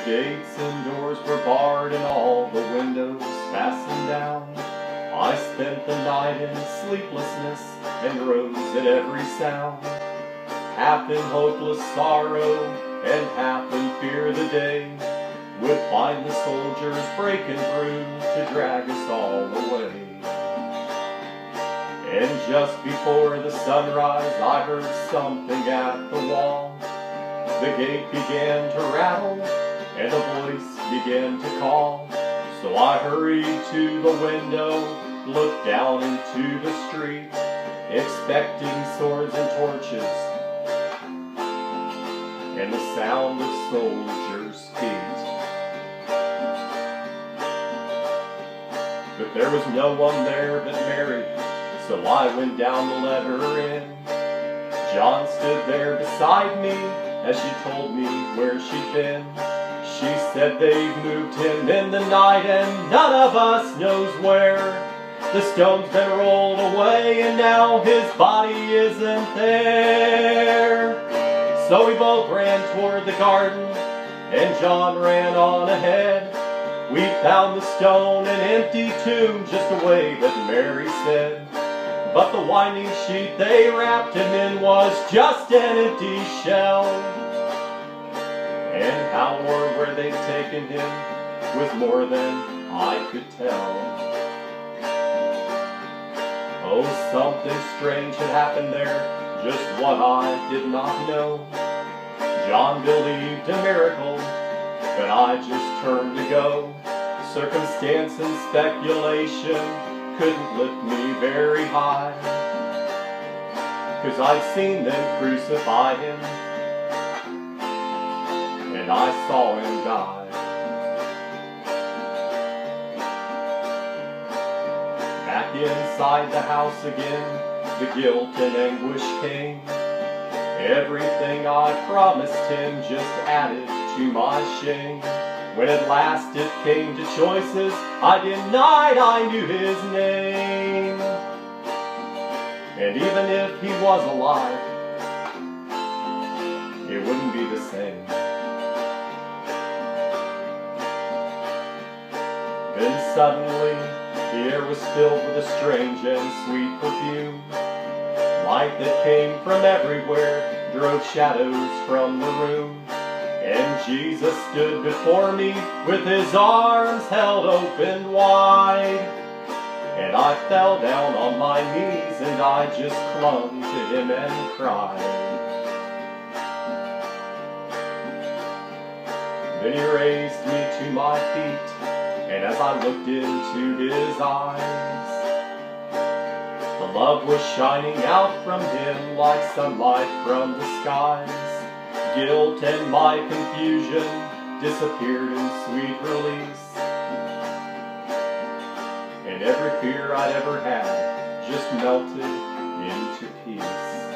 gates and doors were barred and all the windows fastened down. I spent the night in sleeplessness and rose at every sound, half in hopeless sorrow and half in fear the day would find the soldiers breaking through to drag us all away. And just before the sunrise I heard something at the wall. The gate began to rattle and a voice began to call. So I hurried to the window, looked down into the street, expecting swords and torches and the sound of soldiers' feet. But there was no one there but Mary, so I went down to let her in. John stood there beside me as she told me where she'd been. She said they've moved him in the night and none of us knows where. The stone's been rolled away and now his body isn't there. So we both ran toward the garden and John ran on ahead. We found the stone, an empty tomb, just the way that Mary said. But the winding sheet they wrapped him in was just an empty shell. And how or where they'd taken him was more than I could tell. Oh, something strange had happened there, just what I did not know. John believed a miracle, but I just turned to go. Circumstance and speculation couldn't lift me very high, 'cause I'd seen them crucify him and I saw him die. Back inside the house again, the guilt and anguish came. Everything I promised him just added to my shame. When at last it came to choices, I denied I knew his name. And even if he was alive, it wouldn't be the same. Then suddenly, the air was filled with a strange and sweet perfume. Light that came from everywhere drove shadows from the room. And Jesus stood before me with his arms held open wide. And I fell down on my knees and I just clung to him and cried. Then he raised me to my feet, and as I looked into his eyes, the love was shining out from him like sunlight from the skies. Guilt and my confusion disappeared in sweet release, and every fear I'd ever had just melted into peace.